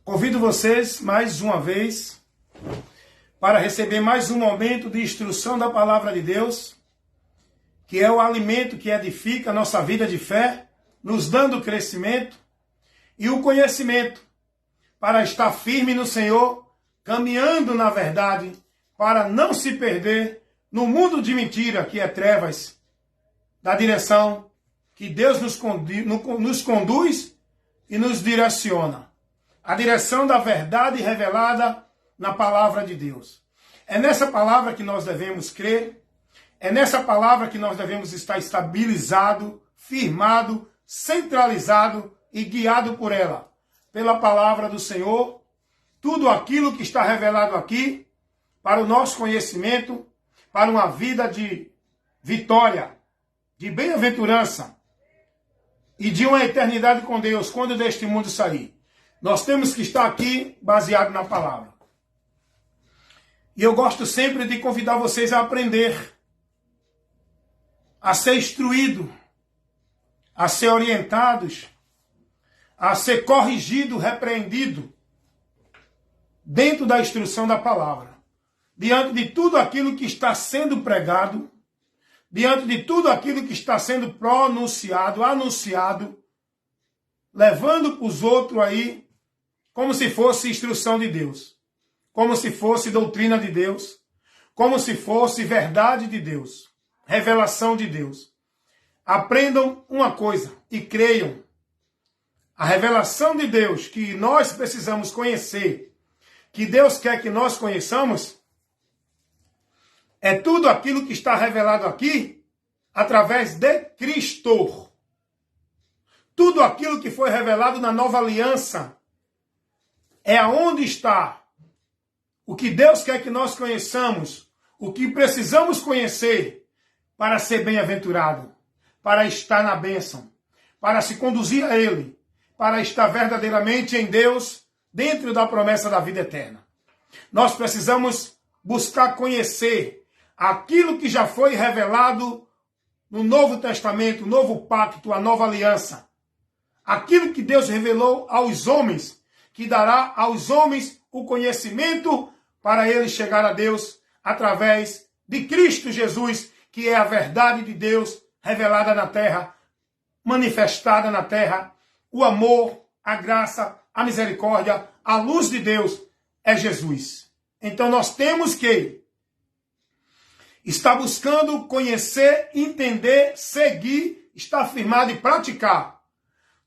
Convido vocês mais uma vez para receber mais um momento de instrução da palavra de Deus, que é o alimento que edifica a nossa vida de fé, nos dando crescimento e o conhecimento para estar firme no Senhor, caminhando na verdade, para não se perder no mundo de mentira que é trevas, da direção que Deus nos conduz e nos direciona. A direção da verdade revelada na palavra de Deus. É nessa palavra que nós devemos crer, é nessa palavra que nós devemos estar estabilizado, firmado, centralizado e guiado por ela. Pela palavra do Senhor, tudo aquilo que está revelado aqui, para o nosso conhecimento, para uma vida de vitória, de bem-aventurança e de uma eternidade com Deus, quando deste mundo sair. Nós temos que estar aqui baseado na palavra. E eu gosto sempre de convidar vocês a aprender, a ser instruído, a ser orientados, a ser corrigido, repreendido, dentro da instrução da palavra. Diante de tudo aquilo que está sendo pregado, diante de tudo aquilo que está sendo pronunciado, anunciado, levando para os outros aí, como se fosse instrução de Deus, como se fosse doutrina de Deus, como se fosse verdade de Deus, revelação de Deus. Aprendam uma coisa e creiam. A revelação de Deus que nós precisamos conhecer, que Deus quer que nós conheçamos, é tudo aquilo que está revelado aqui através de Cristo. Tudo aquilo que foi revelado na nova aliança é aonde está o que Deus quer que nós conheçamos, o que precisamos conhecer para ser bem-aventurado, para estar na bênção, para se conduzir a Ele, para estar verdadeiramente em Deus, dentro da promessa da vida eterna. Nós precisamos buscar conhecer aquilo que já foi revelado no Novo Testamento, o Novo Pacto, a Nova Aliança. Aquilo que Deus revelou aos homens, que dará aos homens o conhecimento para eles chegar a Deus através de Cristo Jesus, que é a verdade de Deus revelada na terra, manifestada na terra. O amor, a graça, a misericórdia, a luz de Deus é Jesus. Então nós temos que estar buscando conhecer, entender, seguir, estar firmado e praticar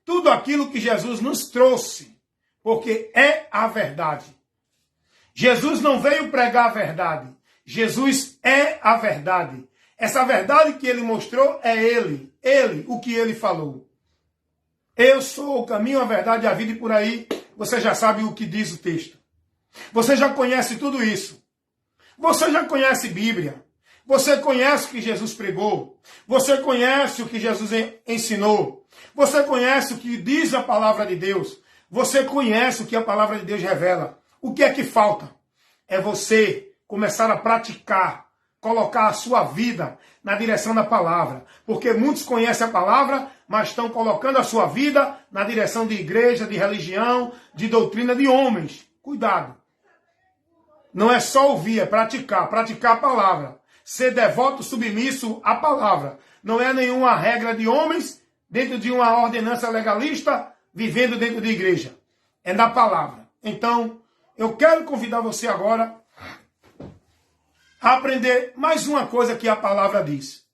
tudo aquilo que Jesus nos trouxe, porque é a verdade. Jesus não veio pregar a verdade. Jesus é a verdade. Essa verdade que ele mostrou é ele. Ele, o que ele falou. Eu sou o caminho, a verdade e a vida, e por aí você já sabe o que diz o texto. Você já conhece tudo isso. Você já conhece Bíblia. Você conhece o que Jesus pregou. Você conhece o que Jesus ensinou. Você conhece o que diz a palavra de Deus. Você conhece o que a palavra de Deus revela. O que é que falta? É você começar a praticar, colocar a sua vida na direção da palavra. Porque muitos conhecem a palavra, mas estão colocando a sua vida na direção de igreja, de religião, de doutrina de homens. Cuidado. Não é só ouvir, é praticar. Praticar a palavra. Ser devoto, submisso à palavra. Não é nenhuma regra de homens dentro de uma ordenança legalista, vivendo dentro de igreja. É da palavra. Então, eu quero convidar você agora a aprender mais uma coisa que a palavra diz.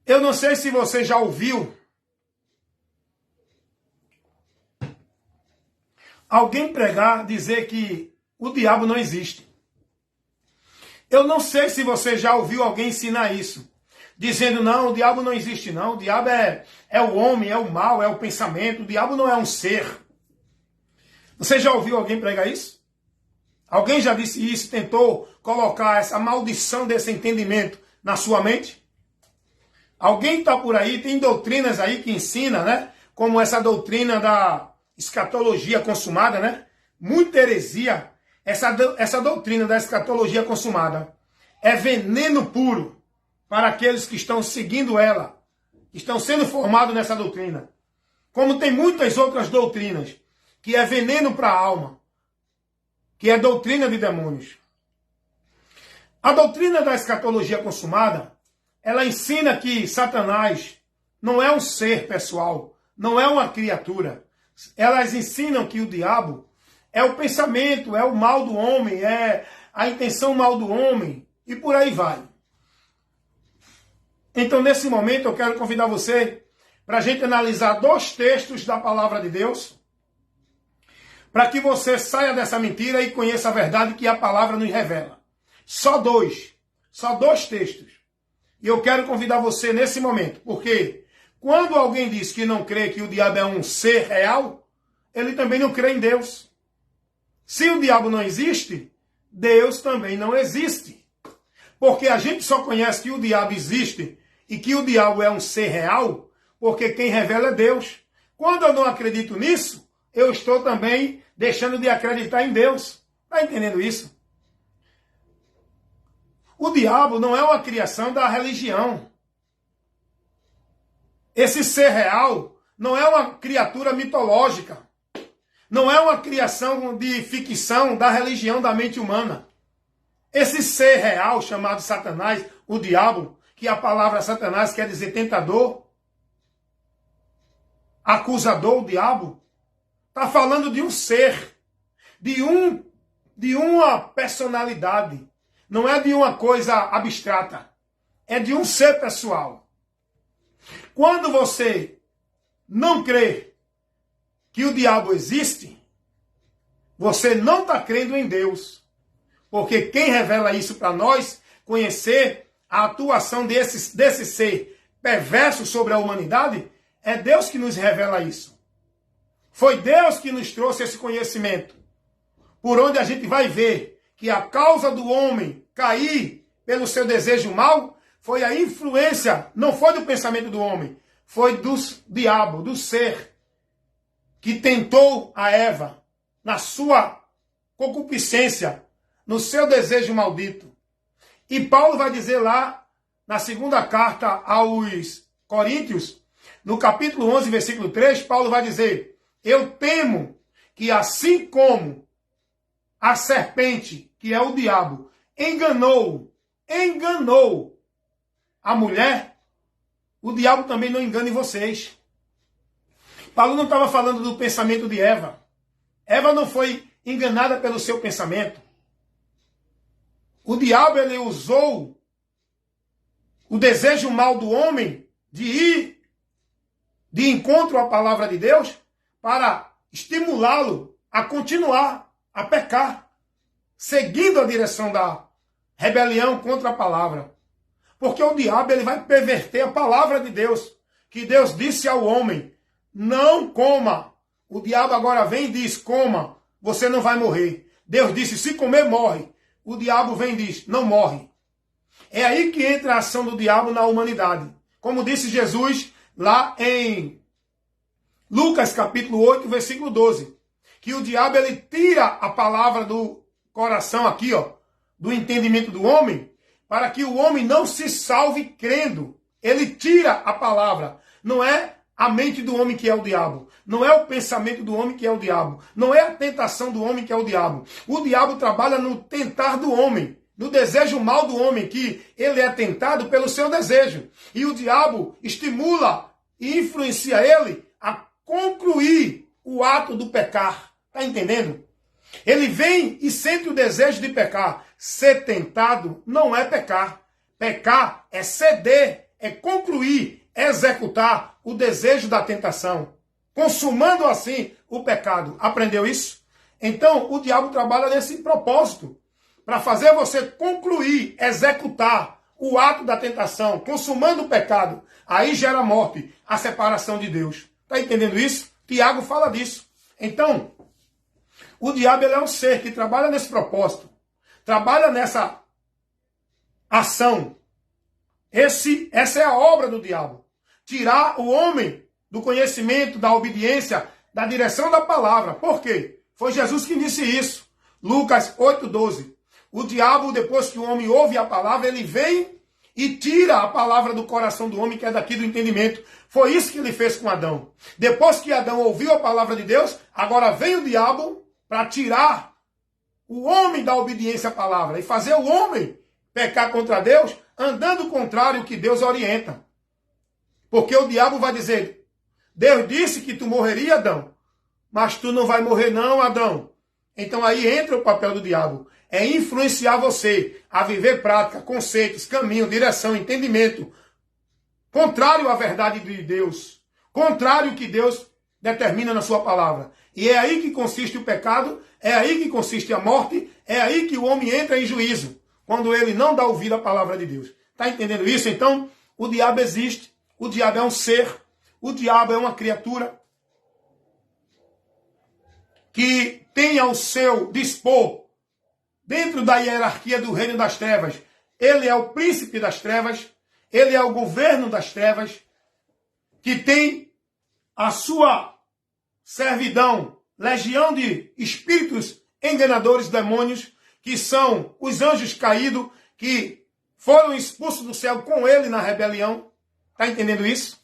Eu não sei se você já ouviu alguém pregar, dizer que o diabo não existe. Eu não sei se você já ouviu alguém ensinar isso. Dizendo, não, o diabo não existe não. O diabo é o homem, é o mal, é o pensamento. O diabo não é um ser. Você já ouviu alguém pregar isso? Alguém já disse isso, tentou colocar essa maldição desse entendimento na sua mente? Alguém está por aí, tem doutrinas aí que ensina, né? Como essa doutrina da escatologia consumada, né? Muita heresia. Essa doutrina da escatologia consumada é veneno puro para aqueles que estão seguindo ela, que estão sendo formados nessa doutrina. Como tem muitas outras doutrinas que é veneno para a alma, que é doutrina de demônios. A doutrina da escatologia consumada, ela ensina que Satanás não é um ser pessoal, não é uma criatura. Elas ensinam que o diabo é o pensamento, é o mal do homem, é a intenção mal do homem, e por aí vai. Então, nesse momento, eu quero convidar você para a gente analisar 2 textos da palavra de Deus, para que você saia dessa mentira e conheça a verdade que a palavra nos revela. Só 2 textos. E eu quero convidar você nesse momento, porque quando alguém diz que não crê que o diabo é um ser real, ele também não crê em Deus. Se o diabo não existe, Deus também não existe. Porque a gente só conhece que o diabo existe e que o diabo é um ser real, porque quem revela é Deus. Quando eu não acredito nisso, eu estou também deixando de acreditar em Deus. Está entendendo isso? O diabo não é uma criação da religião. Esse ser real não é uma criatura mitológica. Não é uma criação de ficção da religião da mente humana. Esse ser real chamado Satanás, o diabo, que a palavra Satanás quer dizer tentador, acusador, o diabo, está falando de um ser, de uma personalidade. Não é de uma coisa abstrata. É de um ser pessoal. Quando você não crê que o diabo existe, você não está crendo em Deus. Porque quem revela isso para nós, conhecer a atuação desse ser perverso sobre a humanidade, é Deus que nos revela isso. Foi Deus que nos trouxe esse conhecimento. Por onde a gente vai ver que a causa do homem cair pelo seu desejo mau foi a influência, não foi do pensamento do homem, foi do diabo, do ser, que tentou a Eva na sua concupiscência, no seu desejo maldito. E Paulo vai dizer lá, na segunda carta aos Coríntios, no capítulo 11, versículo 3, Paulo vai dizer: eu temo que assim como a serpente, que é o diabo, enganou a mulher, o diabo também não engane vocês. Paulo não estava falando do pensamento de Eva. Eva não foi enganada pelo seu pensamento. O diabo, ele usou o desejo mal do homem de ir de encontro à palavra de Deus para estimulá-lo a continuar a pecar, seguindo a direção da rebelião contra a palavra. Porque o diabo, ele vai perverter a palavra de Deus, que Deus disse ao homem: não coma. O diabo agora vem e diz: coma, você não vai morrer. Deus disse: se comer, morre. O diabo vem e diz: não morre. É aí que entra a ação do diabo na humanidade. Como disse Jesus lá em Lucas capítulo 8, versículo 12. Que o diabo, ele tira a palavra do coração aqui, ó, do entendimento do homem, para que o homem não se salve crendo. Ele tira a palavra. Não é a mente do homem que é o diabo. Não é o pensamento do homem que é o diabo. Não é a tentação do homem que é o diabo. O diabo trabalha no tentar do homem, no desejo mal do homem, que ele é tentado pelo seu desejo. E o diabo estimula e influencia ele a concluir o ato do pecar. Está entendendo? Ele vem e sente o desejo de pecar. Ser tentado não é pecar. Pecar é ceder, é concluir, executar o desejo da tentação, consumando assim o pecado. Aprendeu isso? Então, o diabo trabalha nesse propósito, para fazer você concluir, executar o ato da tentação, consumando o pecado. Aí gera morte, a separação de Deus. Está entendendo isso? Tiago fala disso. Então, o diabo, ele é um ser que trabalha nesse propósito, trabalha nessa ação. Essa é a obra do diabo. Tirar o homem do conhecimento, da obediência, da direção da palavra. Por quê? Foi Jesus que disse isso. Lucas 8:12. O diabo, depois que o homem ouve a palavra, ele vem e tira a palavra do coração do homem, que é daqui do entendimento. Foi isso que ele fez com Adão. Depois que Adão ouviu a palavra de Deus, agora vem o diabo para tirar o homem da obediência à palavra e fazer o homem pecar contra Deus, andando contrário ao que Deus orienta. Porque o diabo vai dizer, Deus disse que tu morreria, Adão, mas tu não vai morrer não, Adão. Então aí entra o papel do diabo. É influenciar você a viver prática, conceitos, caminho, direção, entendimento, contrário à verdade de Deus, contrário ao que Deus determina na sua palavra. E é aí que consiste o pecado, é aí que consiste a morte, é aí que o homem entra em juízo, quando ele não dá ouvido à palavra de Deus. Está entendendo isso? Então, o diabo existe, o diabo é um ser, o diabo é uma criatura que tem ao seu dispor, dentro da hierarquia do reino das trevas, ele é o príncipe das trevas, ele é o governo das trevas, que tem a sua servidão, legião de espíritos enganadores, demônios, que são os anjos caídos, que foram expulsos do céu com ele na rebelião. Está entendendo isso?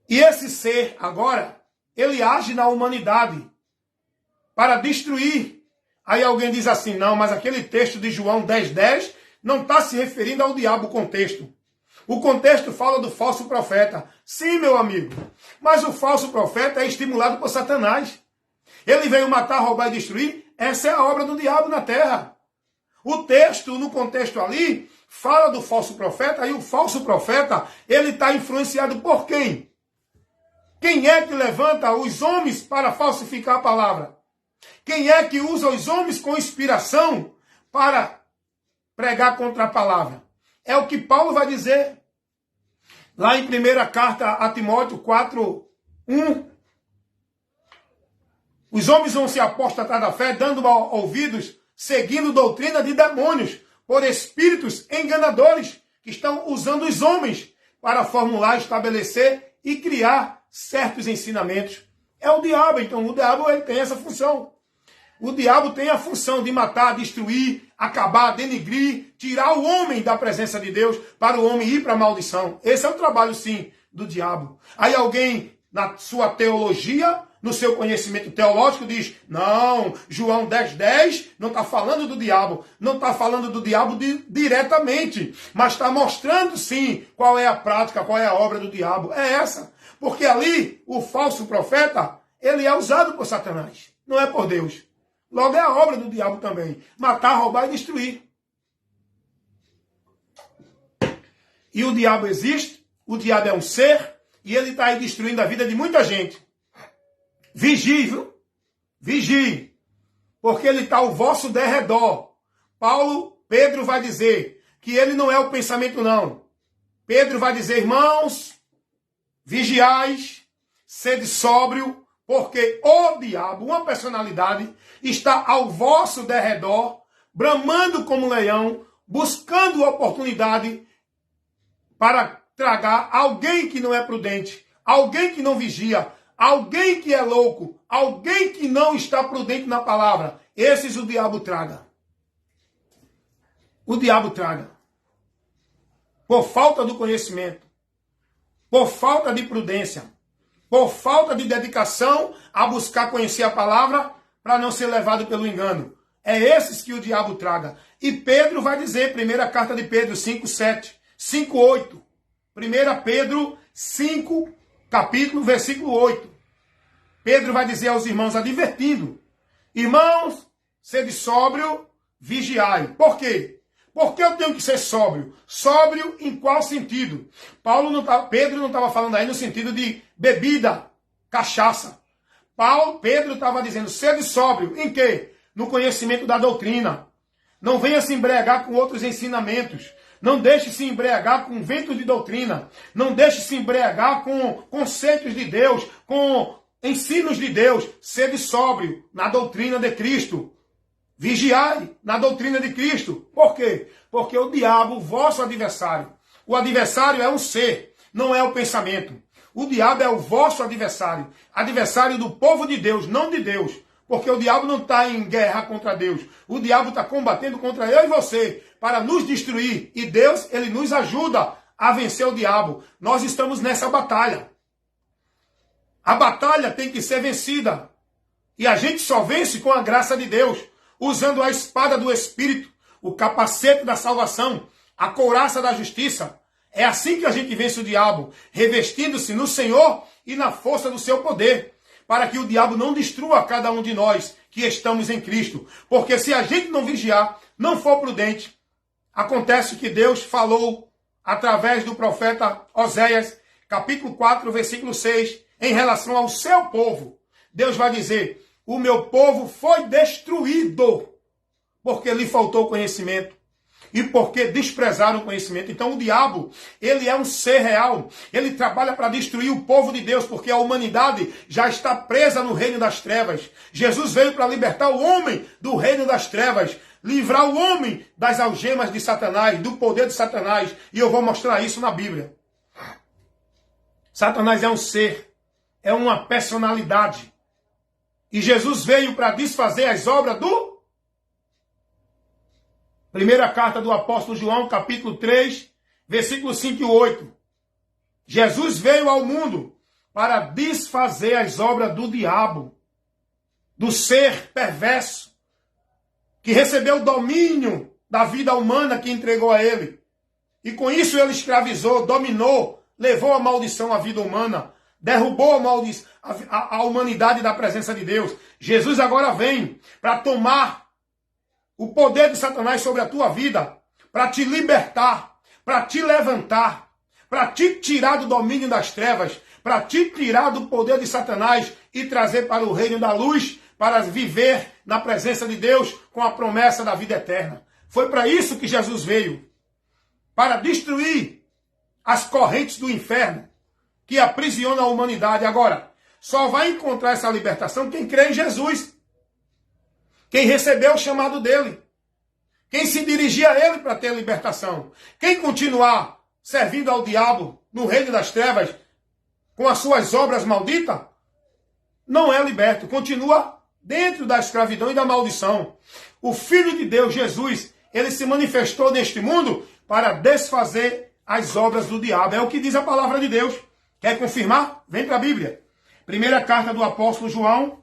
E esse ser, agora, ele age na humanidade para destruir. Aí alguém diz assim, não, mas aquele texto de João 10:10 não está se referindo ao diabo, o contexto. O contexto fala do falso profeta. Sim, meu amigo, mas o falso profeta é estimulado por Satanás. Ele veio matar, roubar e destruir. Essa é a obra do diabo na terra. O texto, no contexto ali, fala do falso profeta, e o falso profeta, ele está influenciado por quem? Quem é que levanta os homens para falsificar a palavra? Quem é que usa os homens com inspiração para pregar contra a palavra? É o que Paulo vai dizer lá em 1ª carta a Timóteo 4:1. Os homens vão se apostatar da fé, dando ouvidos, seguindo doutrina de demônios, por espíritos enganadores, que estão usando os homens para formular, estabelecer e criar certos ensinamentos. É o diabo, então o diabo ele tem essa função. O diabo tem a função de matar, destruir, acabar, denigrir, tirar o homem da presença de Deus para o homem ir para a maldição. Esse é o trabalho, sim, do diabo. Aí alguém, na sua teologia, no seu conhecimento teológico, diz, não, João 10:10 não está falando do diabo. Não está falando do diabo diretamente, mas está mostrando, sim, qual é a prática, qual é a obra do diabo. É essa. Porque ali, o falso profeta, ele é usado por Satanás, não é por Deus. Logo é a obra do diabo também. Matar, roubar e destruir. E o diabo existe, o diabo é um ser, e ele está aí destruindo a vida de muita gente. Vigie, viu? Vigie. Porque ele está ao vosso derredor. Pedro vai dizer que ele não é o pensamento, não. Pedro vai dizer, irmãos, vigiais, sede sóbrio, porque o diabo, uma personalidade, está ao vosso derredor, bramando como leão, buscando oportunidade para tragar alguém que não é prudente, alguém que não vigia, alguém que é louco, alguém que não está prudente na palavra. Esses o diabo traga. O diabo traga. Por falta do conhecimento, por falta de prudência, por falta de dedicação a buscar conhecer a palavra para não ser levado pelo engano. É esses que o diabo traga. E Pedro vai dizer, 1ª carta de Pedro 5:7, 5:8. 1 Pedro 5, capítulo, versículo 8. Pedro vai dizer aos irmãos, advertindo, irmãos, sede sóbrio, vigiai. Por quê? Por que eu tenho que ser sóbrio? Sóbrio em qual sentido? Pedro não estava falando aí no sentido de bebida, cachaça. Pedro estava dizendo, sede sóbrio. Em quê? No conhecimento da doutrina. Não venha se embriagar com outros ensinamentos. Não deixe se embriagar com ventos de doutrina. Não deixe se embriagar com conceitos de Deus, com ensinos de Deus. Sede sóbrio na doutrina de Cristo. Vigiai na doutrina de Cristo. Por quê? Porque o diabo, o vosso adversário. O adversário é um ser, não é o pensamento. O diabo é o vosso adversário. Adversário do povo de Deus, não de Deus. Porque o diabo não está em guerra contra Deus. O diabo está combatendo contra eu e você. para nos destruir. E Deus, ele nos ajuda a vencer o diabo. Nós estamos nessa batalha. A batalha tem que ser vencida. E a gente só vence com a graça de Deus, usando a espada do Espírito, o capacete da salvação, a couraça da justiça. É assim que a gente vence o diabo, revestindo-se no Senhor e na força do seu poder, para que o diabo não destrua cada um de nós que estamos em Cristo. Porque se a gente não vigiar, não for prudente, acontece que Deus falou através do profeta Oséias, capítulo 4, versículo 6, em relação ao seu povo. Deus vai dizer: o meu povo foi destruído porque lhe faltou conhecimento e porque desprezaram o conhecimento. Então o diabo, ele é um ser real. Ele trabalha para destruir o povo de Deus, porque a humanidade já está presa no reino das trevas. Jesus veio para libertar o homem do reino das trevas, livrar o homem das algemas de Satanás, do poder de Satanás. E eu vou mostrar isso na Bíblia. Satanás é um ser, é uma personalidade. E Jesus veio para desfazer as obras do... Primeira carta do apóstolo João, capítulo 3, versículos 5 e 8. Jesus veio ao mundo para desfazer as obras do diabo, do ser perverso, que recebeu o domínio da vida humana que entregou a ele. E com isso ele escravizou, dominou, levou a maldição à vida humana, derrubou a humanidade da presença de Deus. Jesus agora vem para tomar o poder de Satanás sobre a tua vida, para te libertar, para te levantar, para te tirar do domínio das trevas, para te tirar do poder de Satanás e trazer para o reino da luz, para viver na presença de Deus com a promessa da vida eterna. Foi para isso que Jesus veio, para destruir as correntes do inferno que aprisionam a humanidade. Agora, só vai encontrar essa libertação quem crê em Jesus. Quem recebeu o chamado dele. Quem se dirigir a ele para ter libertação. Quem continuar servindo ao diabo no reino das trevas com as suas obras malditas, não é liberto. Continua dentro da escravidão e da maldição. O Filho de Deus, Jesus, ele se manifestou neste mundo para desfazer as obras do diabo. É o que diz a palavra de Deus. Quer confirmar? Vem para a Bíblia. Primeira carta do apóstolo João,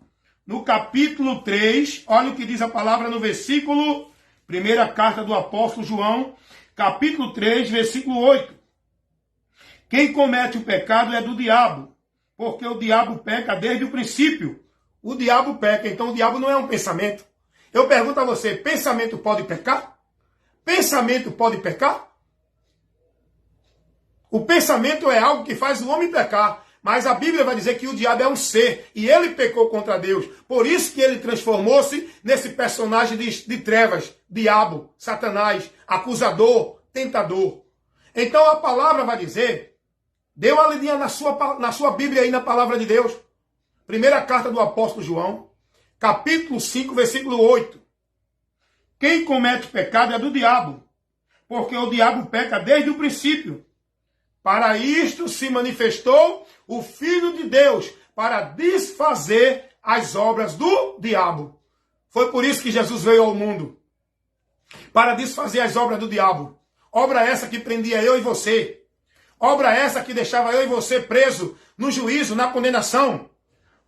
no capítulo 3, olha o que diz a palavra no versículo, primeira carta do apóstolo João, capítulo 3, versículo 8. Quem comete o pecado é do diabo, porque o diabo peca desde o princípio. O diabo peca, então o diabo não é um pensamento. Eu pergunto a você, pensamento pode pecar? Pensamento pode pecar? O pensamento é algo que faz o homem pecar. Mas a Bíblia vai dizer que o diabo é um ser e ele pecou contra Deus. Por isso que ele transformou-se nesse personagem de trevas, diabo, Satanás, acusador, tentador. Então a palavra vai dizer, dê uma lidinha na sua Bíblia aí na palavra de Deus. Primeira carta do apóstolo João, capítulo 5, versículo 8. Quem comete pecado é do diabo, porque o diabo peca desde o princípio. Para isto se manifestou o Filho de Deus, para desfazer as obras do diabo. Foi por isso que Jesus veio ao mundo, para desfazer as obras do diabo. Obra essa que prendia eu e você. Obra essa que deixava eu e você preso no juízo, na condenação.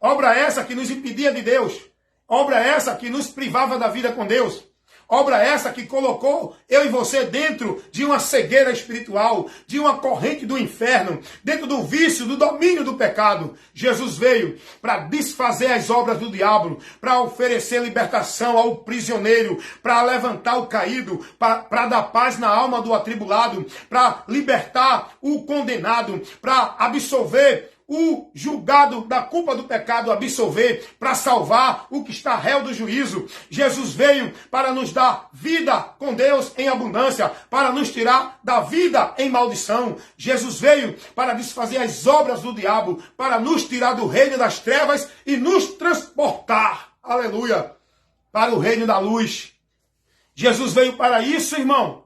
Obra essa que nos impedia de Deus. Obra essa que nos privava da vida com Deus. Obra essa que colocou eu e você dentro de uma cegueira espiritual, de uma corrente do inferno, dentro do vício, do domínio do pecado. Jesus veio para desfazer as obras do diabo, para oferecer libertação ao prisioneiro, para levantar o caído, para dar paz na alma do atribulado, para libertar o condenado, para absolver o julgado da culpa do pecado, absolver, para salvar o que está réu do juízo. Jesus veio para nos dar vida com Deus em abundância, para nos tirar da vida em maldição. Jesus veio para desfazer as obras do diabo, para nos tirar do reino das trevas e nos transportar, aleluia, para o reino da luz. Jesus veio para isso, irmão.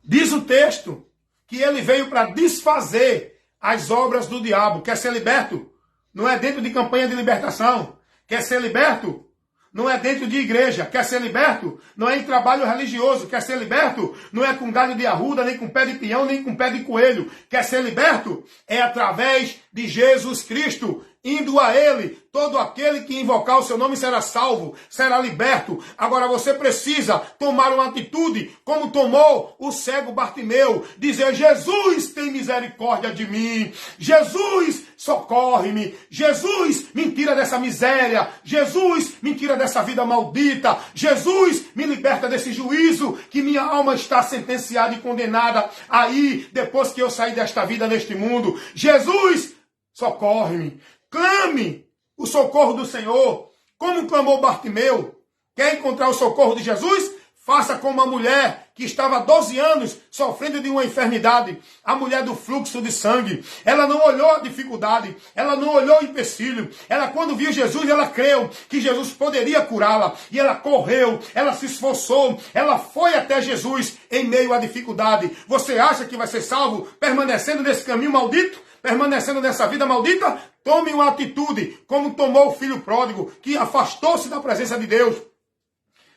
Diz o texto que ele veio para desfazer as obras do diabo. Quer ser liberto? Não é dentro de campanha de libertação. Quer ser liberto? não é dentro de igreja. Quer ser liberto? Não é em trabalho religioso. Quer ser liberto? Não é com galho de arruda, nem com pé de peão, nem com pé de coelho. Quer ser liberto? É através de Jesus Cristo. Indo a Ele, todo aquele que invocar o seu nome será salvo, será liberto. Agora você precisa tomar uma atitude, como tomou o cego Bartimeu, dizer: Jesus, tem misericórdia de mim. Jesus, socorre-me. Jesus, me tira dessa miséria. Jesus, me tira dessa vida maldita. Jesus, me liberta desse juízo que minha alma está sentenciada e condenada aí, depois que eu sair desta vida neste mundo. Jesus, socorre-me. Clame o socorro do Senhor, como clamou Bartimeu. Quer encontrar o socorro de Jesus? Faça como a mulher que estava há 12 anos sofrendo de uma enfermidade, a mulher do fluxo de sangue. Ela não olhou a dificuldade, ela não olhou o empecilho. Ela, quando viu Jesus, ela creu que Jesus poderia curá-la. E ela correu, ela se esforçou, ela foi até Jesus em meio à dificuldade. Você acha que vai ser salvo permanecendo nesse caminho maldito? Permanecendo nessa vida maldita? Tome uma atitude, como tomou o filho pródigo, que afastou-se da presença de Deus,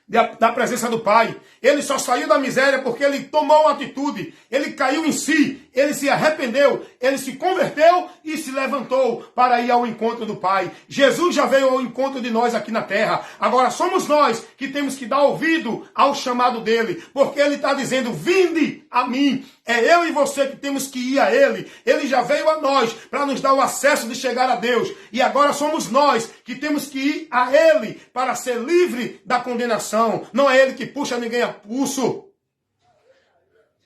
da presença do Pai. Ele só saiu da miséria porque ele tomou uma atitude, ele caiu em si, ele se arrependeu, ele se converteu e se levantou para ir ao encontro do Pai. Jesus já veio ao encontro de nós aqui na terra. Agora somos nós que temos que dar ouvido ao chamado dele, porque ele está dizendo: vinde a mim. É eu e você que temos que ir a ele. Ele já veio a nós para nos dar o acesso de chegar a Deus. E agora somos nós que temos que ir a ele para ser livre da condenação. Não é ele que puxa ninguém a pulso.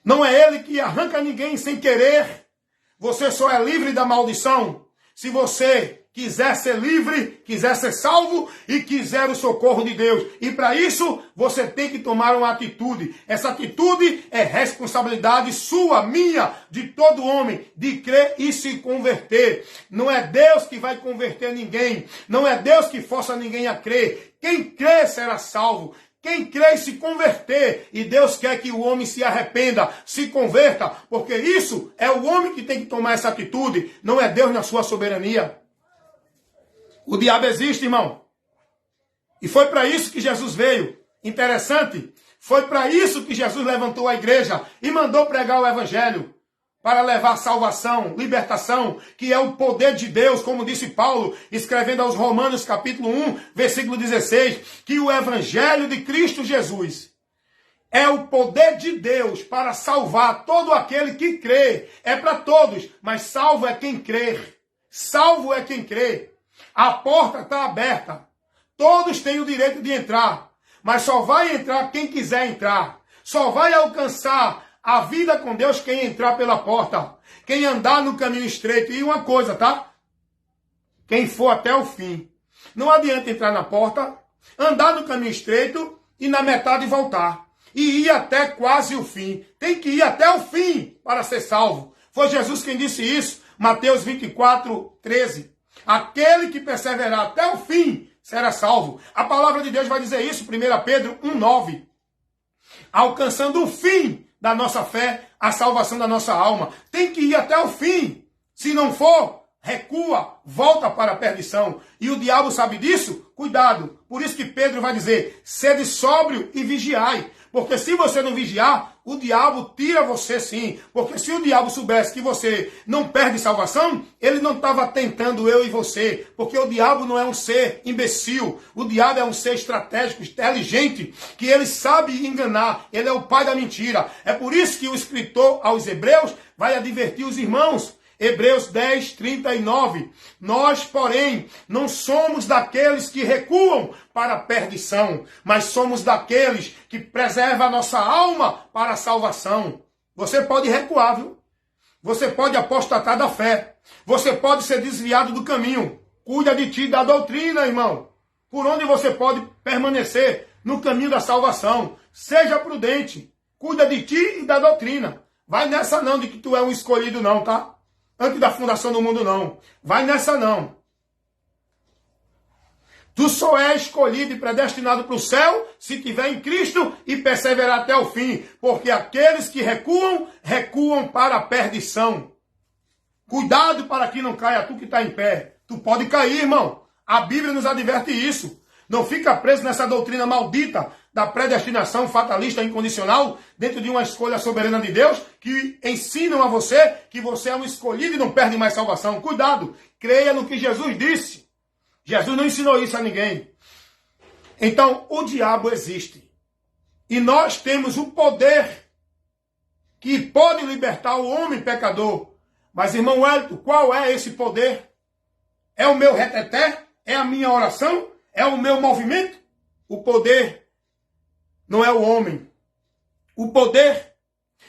Não é ele que arranca ninguém sem querer. Você só é livre da maldição se você quiser ser livre, quiser ser salvo e quiser o socorro de Deus. E para isso, você tem que tomar uma atitude. Essa atitude é responsabilidade sua, minha, de todo homem, de crer e se converter. Não é Deus que vai converter ninguém. Não é Deus que força ninguém a crer. Quem crê será salvo. Quem crê e se converter, e Deus quer que o homem se arrependa, se converta, porque isso é o homem que tem que tomar essa atitude, não é Deus na sua soberania. O diabo existe, irmão. E foi para isso que Jesus veio. Interessante. Foi para isso que Jesus levantou a igreja e mandou pregar o evangelho. Para levar salvação, libertação, que é o poder de Deus, como disse Paulo, escrevendo aos Romanos capítulo 1, versículo 16, que o evangelho de Cristo Jesus é o poder de Deus para salvar todo aquele que crê. É para todos, mas salvo é quem crê. Salvo é quem crê. A porta está aberta. Todos têm o direito de entrar, mas só vai entrar quem quiser entrar. Só vai alcançar a vida com Deus quem entrar pela porta. Quem andar no caminho estreito. E uma coisa, tá? Quem for até o fim. Não adianta entrar na porta, andar no caminho estreito e na metade voltar. E ir até quase o fim. Tem que ir até o fim para ser salvo. Foi Jesus quem disse isso. Mateus 24, 13. Aquele que perseverar até o fim será salvo. A palavra de Deus vai dizer isso, 1 Pedro 1,9. Alcançando o fim da nossa fé, a salvação da nossa alma. Tem que ir até o fim. Se não for, recua, volta para a perdição. E o diabo sabe disso? Cuidado. Por isso que Pedro vai dizer: sede sóbrio e vigiai. Porque se você não vigiar, o diabo tira você sim. Porque se o diabo soubesse que você não perde salvação, ele não estava tentando eu e você. Porque o diabo não é um ser imbecil. O diabo é um ser estratégico, inteligente, que ele sabe enganar. Ele é o pai da mentira. É por isso que o escritor aos Hebreus vai advertir os irmãos. Hebreus 10, 39. Nós, porém, não somos daqueles que recuam para a perdição, mas somos daqueles que preservam a nossa alma para a salvação. Você pode recuar, viu? Você pode apostatar da fé. Você pode ser desviado do caminho. Cuida de ti, da doutrina, irmão. Por onde você pode permanecer no caminho da salvação. Seja prudente. Cuida de ti e da doutrina. Vai nessa não de que tu é um escolhido não, tá? Antes da fundação do mundo, não. Vai nessa, não. Tu só é escolhido e predestinado para o céu se tiver em Cristo e perseverar até o fim. Porque aqueles que recuam, recuam para a perdição. Cuidado para que não caia tu que está em pé. Tu pode cair, irmão. A Bíblia nos adverte isso. Não fica preso nessa doutrina maldita da predestinação fatalista incondicional dentro de uma escolha soberana de Deus que ensinam a você que você é um escolhido e não perde mais salvação. Cuidado, creia no que Jesus disse. Jesus não ensinou isso a ninguém. Então, o diabo existe. E nós temos o poder que pode libertar o homem pecador. Mas, irmão Wellington, qual é esse poder? É o meu reteté? É a minha oração? É o meu movimento? O poder não é o homem. O poder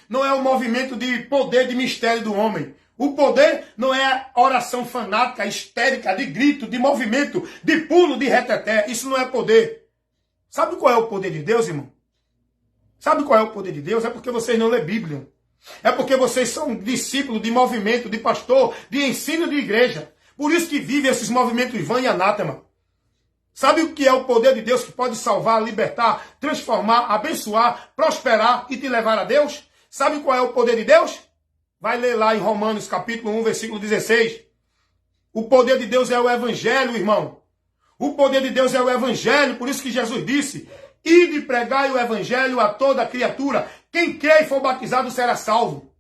não é o movimento de poder, de mistério do homem. O poder não é a oração fanática, histérica, de grito, de movimento, de pulo, de reteté. Isso não é poder. Sabe qual é o poder de Deus, irmão? Sabe qual é o poder de Deus? É porque vocês não lêem Bíblia. É porque vocês são discípulos de movimento, de pastor, de ensino de igreja. Por isso que vivem esses movimentos vã e anátema. Sabe o que é o poder de Deus que pode salvar, libertar, transformar, abençoar, prosperar e te levar a Deus? Sabe qual é o poder de Deus? Vai ler lá em Romanos capítulo 1, versículo 16. O poder de Deus é o evangelho, irmão. O poder de Deus é o evangelho, por isso que Jesus disse: ide pregai o evangelho a toda criatura. Quem crê e for batizado será salvo.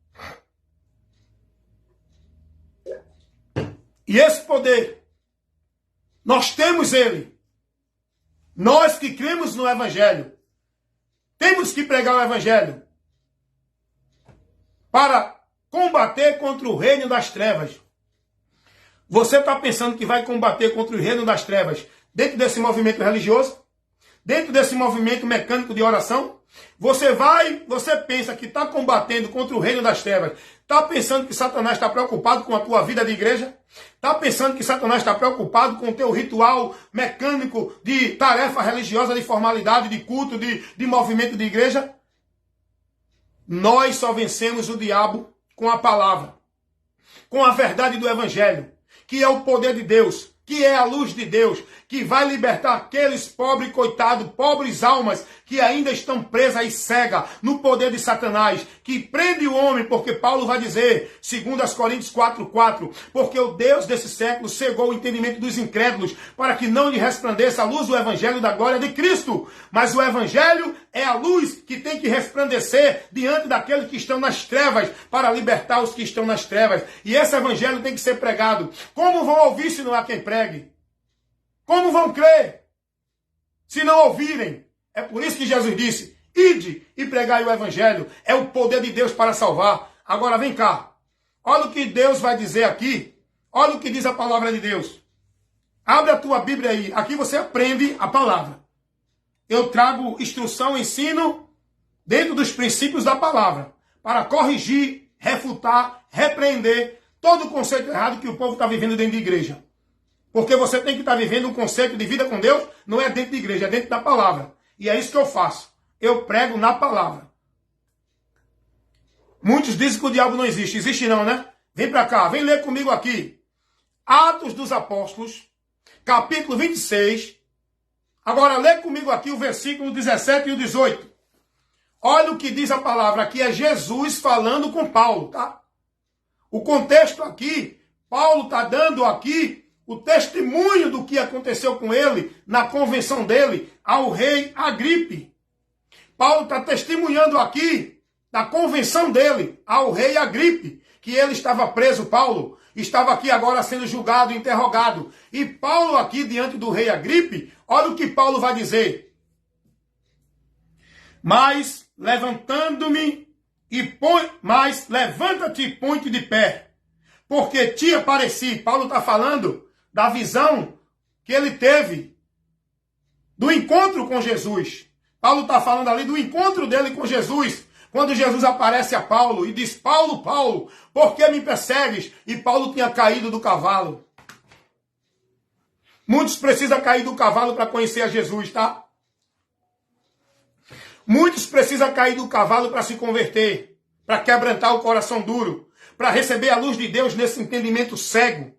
E esse poder, nós temos ele. Nós que cremos no evangelho, temos que pregar o evangelho para combater contra o reino das trevas. Você está pensando que vai combater contra o reino das trevas dentro desse movimento religioso? Dentro desse movimento mecânico de oração? Você pensa que está combatendo contra o reino das trevas. Está pensando que Satanás está preocupado com a tua vida de igreja? Está pensando que Satanás está preocupado com o teu ritual mecânico de tarefa religiosa, de formalidade, de culto, de movimento de igreja? Nós só vencemos o diabo com a palavra, com a verdade do evangelho, que é o poder de Deus, que é a luz de Deus, que vai libertar aqueles pobres, coitados, pobres almas que ainda estão presas e cegas no poder de Satanás, que prende o homem, porque Paulo vai dizer, segundo as Coríntios 4:4, porque o Deus desse século cegou o entendimento dos incrédulos, para que não lhe resplandeça a luz do evangelho da glória de Cristo. Mas o evangelho é a luz que tem que resplandecer diante daqueles que estão nas trevas, para libertar os que estão nas trevas. E esse evangelho tem que ser pregado. Como vão ouvir se não há quem pregue? Como vão crer se não ouvirem? É por isso que Jesus disse: ide e pregai o evangelho. É o poder de Deus para salvar. Agora vem cá. Olha o que Deus vai dizer aqui. Olha o que diz a palavra de Deus. Abre a tua Bíblia aí. Aqui você aprende a palavra. Eu trago instrução, ensino dentro dos princípios da palavra, para corrigir, refutar, repreender todo o conceito errado que o povo está vivendo dentro da igreja. Porque você tem que estar vivendo um conceito de vida com Deus, não é dentro da igreja, é dentro da palavra. E é isso que eu faço. Eu prego na palavra. Muitos dizem que o diabo não existe. Existe não, né? Vem para cá, vem ler comigo aqui. Atos dos Apóstolos, capítulo 26. Agora lê comigo aqui o versículo 17 e o 18. Olha o que diz a palavra. Aqui é Jesus falando com Paulo, tá? O contexto aqui, Paulo está dando aqui o testemunho do que aconteceu com ele na convenção dele ao rei Agripe. Paulo está testemunhando aqui da convenção dele ao rei Agripe, que ele estava preso, Paulo, estava aqui agora sendo julgado, interrogado. E Paulo aqui diante do rei Agripe, olha o que Paulo vai dizer. Mas levantando-me mas levanta-te e põe-te de pé, porque te apareci. Paulo está falando da visão que ele teve do encontro com Jesus. Paulo está falando ali do encontro dele com Jesus, quando Jesus aparece a Paulo e diz: Paulo, Paulo, por que me persegues? E Paulo tinha caído do cavalo. Muitos precisam cair do cavalo para conhecer a Jesus, tá? Muitos precisam cair do cavalo para se converter, para quebrantar o coração duro, para receber a luz de Deus nesse entendimento cego.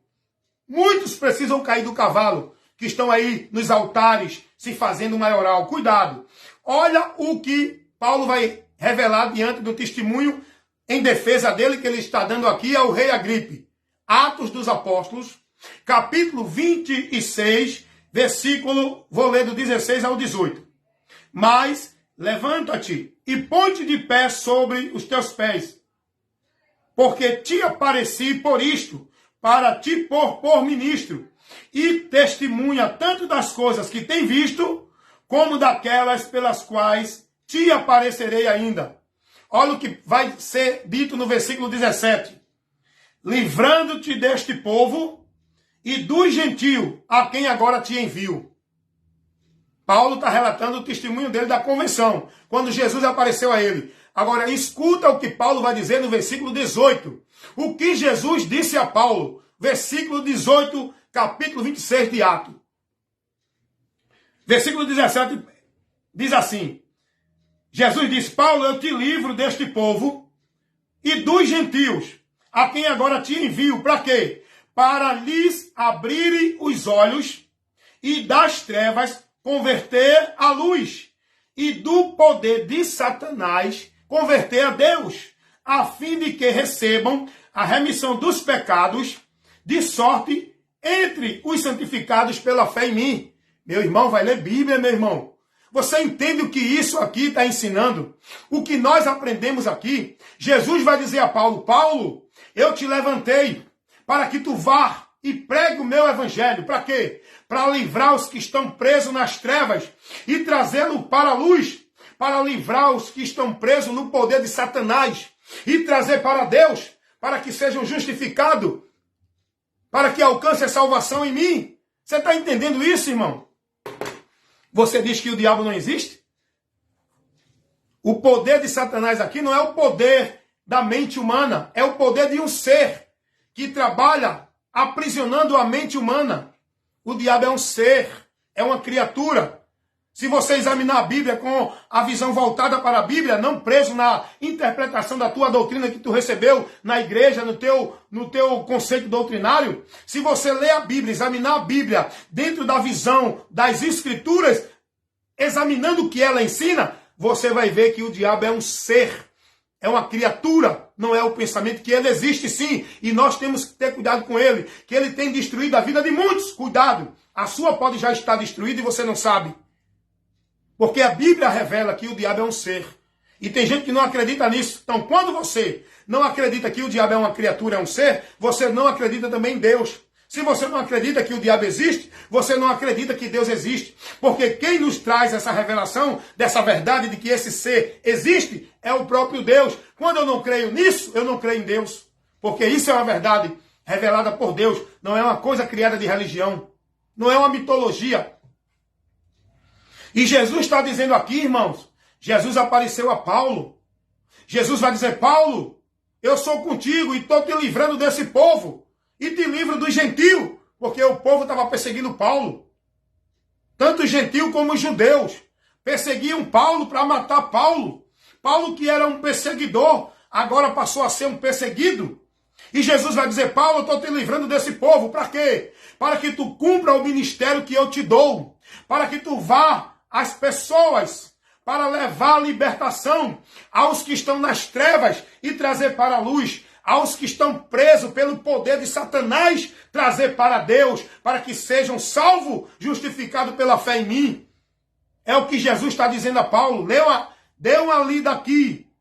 Muitos precisam cair do cavalo, que estão aí nos altares, se fazendo maioral. Cuidado. Olha o que Paulo vai revelar diante do testemunho em defesa dele, que ele está dando aqui ao rei Agripe. Atos dos Apóstolos, capítulo 26, versículo, vou ler do 16 ao 18. Mas levanta-te e põe-te de pé sobre os teus pés, porque te apareci por isto, para te pôr por ministro, e testemunha tanto das coisas que tem visto, como daquelas pelas quais te aparecerei ainda. Olha o que vai ser dito no versículo 17. Livrando-te deste povo e dos gentios, a quem agora te envio. Paulo está relatando o testemunho dele da convenção, quando Jesus apareceu a ele. Agora, escuta o que Paulo vai dizer no versículo 18. O que Jesus disse a Paulo, versículo 18, capítulo 26 de Atos. Versículo 17 diz assim: Jesus disse, Paulo, eu te livro deste povo e dos gentios, a quem agora te envio. Para quê? Para lhes abrirem os olhos e das trevas converter à luz, e do poder de Satanás converter a Deus, a fim de que recebam a remissão dos pecados, de sorte entre os santificados pela fé em mim. Meu irmão, vai ler Bíblia, meu irmão. Você entende o que isso aqui está ensinando? O que nós aprendemos aqui? Jesus vai dizer a Paulo, Paulo, eu te levantei para que tu vá e pregue o meu evangelho. Para quê? Para livrar os que estão presos nas trevas e trazê-lo para a luz. Para livrar os que estão presos no poder de Satanás e trazer para Deus, para que sejam justificados, para que alcance a salvação em mim. Você está entendendo isso, irmão? Você diz que o diabo não existe? O poder de Satanás aqui não é o poder da mente humana, é o poder de um ser que trabalha aprisionando a mente humana. O diabo é um ser, é uma criatura. Se você examinar a Bíblia com a visão voltada para a Bíblia, não preso na interpretação da tua doutrina que tu recebeu na igreja, no teu conceito doutrinário, se você ler a Bíblia, examinar a Bíblia dentro da visão das Escrituras, examinando o que ela ensina, você vai ver que o diabo é um ser, é uma criatura, não é o pensamento, que ele existe sim, e nós temos que ter cuidado com ele, que ele tem destruído a vida de muitos. Cuidado, a sua pode já estar destruída e você não sabe. Porque a Bíblia revela que o diabo é um ser. E tem gente que não acredita nisso. Então, quando você não acredita que o diabo é uma criatura, é um ser, você não acredita também em Deus. Se você não acredita que o diabo existe, você não acredita que Deus existe. Porque quem nos traz essa revelação, dessa verdade de que esse ser existe, é o próprio Deus. Quando eu não creio nisso, eu não creio em Deus. Porque isso é uma verdade revelada por Deus. Não é uma coisa criada de religião. Não é uma mitologia. E Jesus está dizendo aqui, irmãos, Jesus apareceu a Paulo. Jesus vai dizer, Paulo, eu sou contigo e estou te livrando desse povo. E te livro dos gentios, porque o povo estava perseguindo Paulo. Tanto os gentios como os judeus perseguiam Paulo para matar Paulo. Paulo, que era um perseguidor, agora passou a ser um perseguido. E Jesus vai dizer, Paulo, eu estou te livrando desse povo. Para quê? Para que tu cumpra o ministério que eu te dou. Para que tu vá às pessoas, para levar a libertação aos que estão nas trevas e trazer para a luz, aos que estão presos pelo poder de Satanás, trazer para Deus, para que sejam salvos, justificados pela fé em mim. É o que Jesus está dizendo a Paulo. Dê uma lida aqui.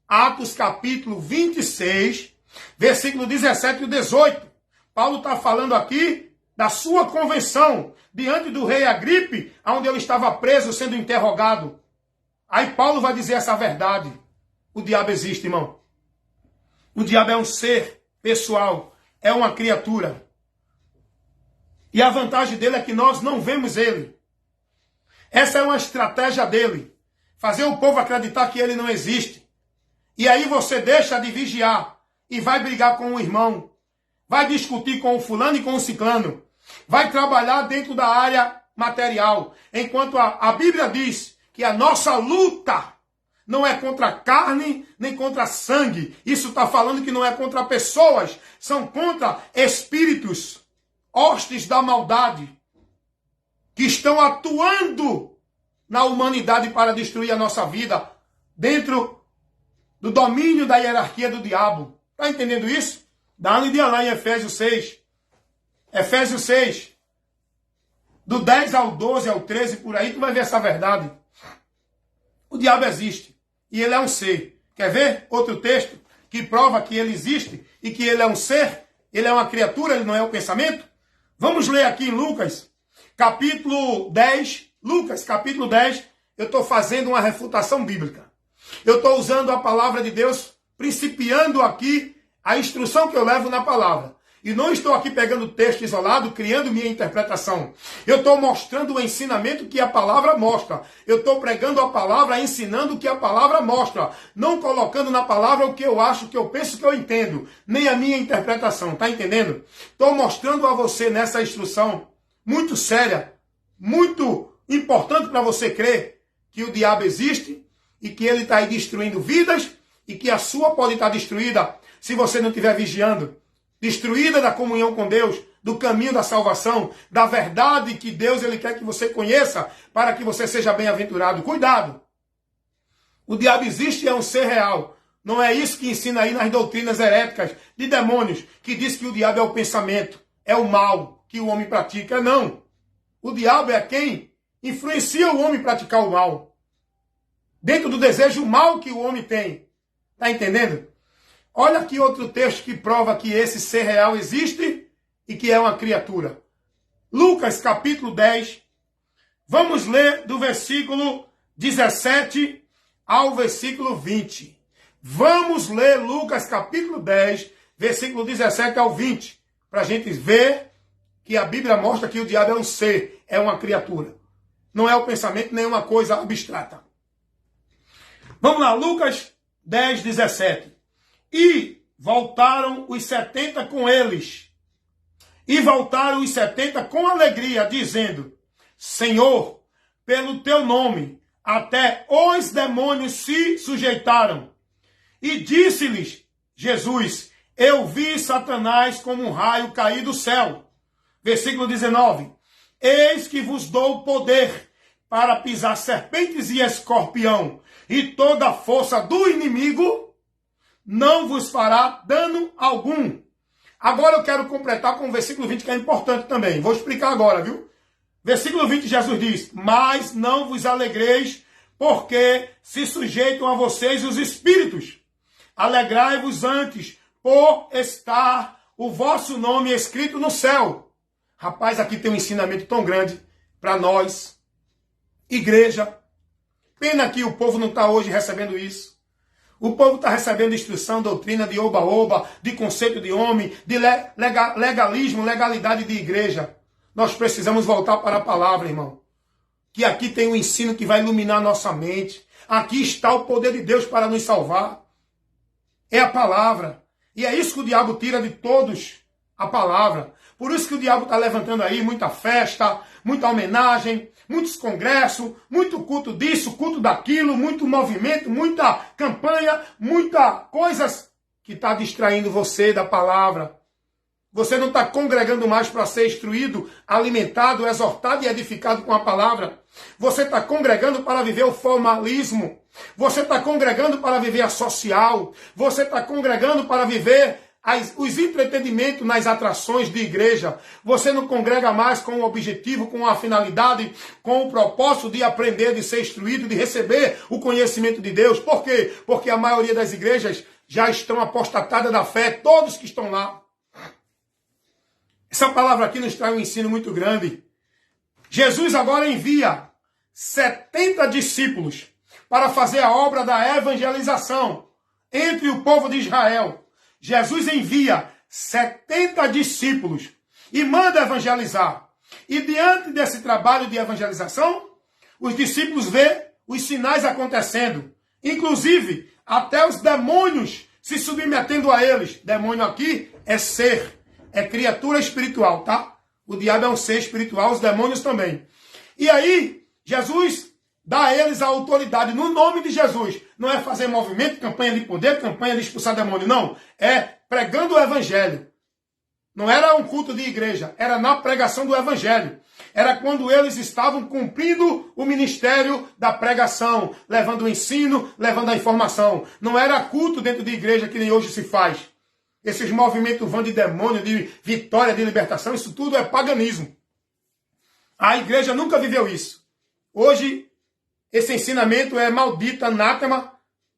Atos capítulo 26, versículo 17 e 18. Paulo está falando aqui da sua convenção, diante do rei Agripe, onde ele estava preso, sendo interrogado. Aí Paulo vai dizer essa verdade. O diabo existe, irmão. O diabo é um ser pessoal, é uma criatura. E a vantagem dele é que nós não vemos ele. Essa é uma estratégia dele. Fazer o povo acreditar que ele não existe. E aí você deixa de vigiar e vai brigar com o irmão. Vai discutir com o fulano e com o ciclano. Vai trabalhar dentro da área material. Enquanto a Bíblia diz que a nossa luta não é contra carne nem contra sangue. Isso está falando que não é contra pessoas. São contra espíritos, hostes da maldade, que estão atuando na humanidade para destruir a nossa vida dentro do domínio da hierarquia do diabo. Está entendendo isso? Dá uma lidinha lá em Efésios 6. Efésios 6, do 10 ao 12, ao 13, por aí, tu vai ver essa verdade. O diabo existe. E ele é um ser. Quer ver outro texto que prova que ele existe e que ele é um ser? Ele é uma criatura, ele não é o pensamento? Vamos ler aqui em Lucas, capítulo 10. Lucas, capítulo 10, eu estou fazendo uma refutação bíblica. Eu estou usando a palavra de Deus, principiando aqui a instrução que eu levo na palavra. E não estou aqui pegando texto isolado, criando minha interpretação. Eu estou mostrando o ensinamento que a palavra mostra. Eu estou pregando a palavra, ensinando o que a palavra mostra. Não colocando na palavra o que eu acho, o que eu penso, o que eu entendo. Nem a minha interpretação, tá entendendo? Estou mostrando a você nessa instrução muito séria, muito importante para você crer que o diabo existe e que ele está aí destruindo vidas e que a sua pode estar destruída se você não estiver vigiando. Destruída da comunhão com Deus, do caminho da salvação, da verdade que Deus ele quer que você conheça para que você seja bem-aventurado. Cuidado! O diabo existe e é um ser real. Não é isso que ensina aí nas doutrinas heréticas de demônios, que diz que o diabo é o pensamento, é o mal que o homem pratica. Não! O diabo é quem influencia o homem a praticar o mal. Dentro do desejo mal que o homem tem. Está entendendo? Olha aqui outro texto que prova que esse ser real existe e que é uma criatura. Lucas capítulo 10. Vamos ler do versículo 17 ao versículo 20. Vamos ler Lucas capítulo 10, versículo 17 ao 20. Para a gente ver que a Bíblia mostra que o diabo é um ser, é uma criatura. Não é o pensamento, nem uma coisa abstrata. Vamos lá, Lucas 10, 17. E voltaram os 70 com eles. E voltaram os 70 com alegria, dizendo: Senhor, pelo teu nome, até os demônios se sujeitaram. E disse-lhes Jesus: Eu vi Satanás como um raio cair do céu. Versículo 19. Eis que vos dou poder para pisar serpentes e escorpião, e toda a força do inimigo não vos fará dano algum. Agora eu quero completar com o versículo 20, que é importante também. Vou explicar agora, viu? Versículo 20, Jesus diz: Mas não vos alegreis, porque se sujeitam a vocês os espíritos. Alegrai-vos antes, por estar o vosso nome escrito no céu. Rapaz, aqui tem um ensinamento tão grande para nós, igreja. Pena que o povo não está hoje recebendo isso. O povo está recebendo instrução, doutrina de oba-oba, de conceito de homem, de legalismo, legalidade de igreja. Nós precisamos voltar para a palavra, irmão. Que aqui tem um ensino que vai iluminar nossa mente. Aqui está o poder de Deus para nos salvar. É a palavra. E é isso que o diabo tira de todos, a palavra. Por isso que o diabo está levantando aí muita festa, muita homenagem, muitos congressos, muito culto disso, culto daquilo, muito movimento, muita campanha, muita coisas que está distraindo você da palavra. Você não está congregando mais para ser instruído, alimentado, exortado e edificado com a palavra. Você está congregando para viver o formalismo. Você está congregando para viver a social. Você está congregando para viver os entretenimentos nas atrações de igreja. Você não congrega mais com o objetivo, com a finalidade, com o propósito de aprender, de ser instruído, de receber o conhecimento de Deus. Por quê? Porque a maioria das igrejas já estão apostatadas da fé, todos que estão lá. Essa palavra aqui nos traz um ensino muito grande. Jesus agora envia 70 discípulos para fazer a obra da evangelização entre o povo de Israel. Jesus envia 70 discípulos e manda evangelizar. E diante desse trabalho de evangelização, os discípulos vê os sinais acontecendo. Inclusive, até os demônios se submetendo a eles. Demônio aqui é ser, é criatura espiritual, tá? O diabo é um ser espiritual, os demônios também. E aí, Jesus dá a eles a autoridade no nome de Jesus. Não é fazer movimento, campanha de poder, campanha de expulsar demônio, não. É pregando o evangelho. Não era um culto de igreja, era na pregação do evangelho. Era quando eles estavam cumprindo o ministério da pregação, levando o ensino, levando a informação. Não era culto dentro de igreja que nem hoje se faz. Esses movimentos vão de demônio, de vitória, de libertação, isso tudo é paganismo. A igreja nunca viveu isso. Hoje, esse ensinamento é maldito, anátema,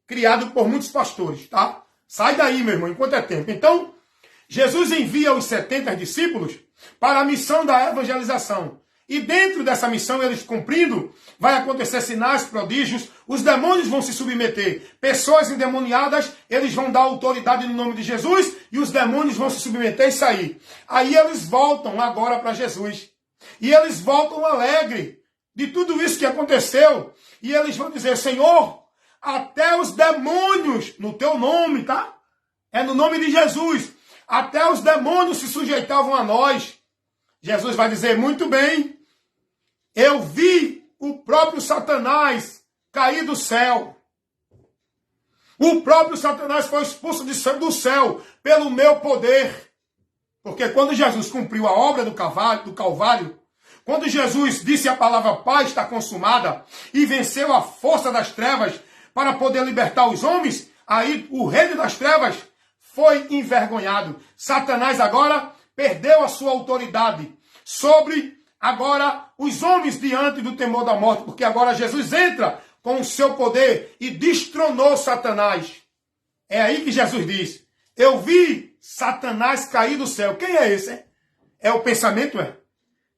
criado por muitos pastores, tá? Sai daí, meu irmão, enquanto é tempo. Então, Jesus envia os 70 discípulos para a missão da evangelização. E dentro dessa missão, eles cumprindo, vai acontecer sinais, prodígios, os demônios vão se submeter. Pessoas endemoniadas, eles vão dar autoridade no nome de Jesus e os demônios vão se submeter e sair. Aí eles voltam agora para Jesus. E eles voltam alegres de tudo isso que aconteceu. E eles vão dizer, Senhor, até os demônios, no teu nome, tá? É no nome de Jesus. Até os demônios se sujeitavam a nós. Jesus vai dizer, muito bem, eu vi o próprio Satanás cair do céu. O próprio Satanás foi expulso do céu pelo meu poder. Porque quando Jesus cumpriu a obra do Calvário, quando Jesus disse a palavra paz está consumada e venceu a força das trevas para poder libertar os homens, aí o reino das trevas foi envergonhado. Satanás agora perdeu a sua autoridade sobre agora os homens diante do temor da morte, porque agora Jesus entra com o seu poder e destronou Satanás. É aí que Jesus diz, eu vi Satanás cair do céu. Quem é esse? É o pensamento, é?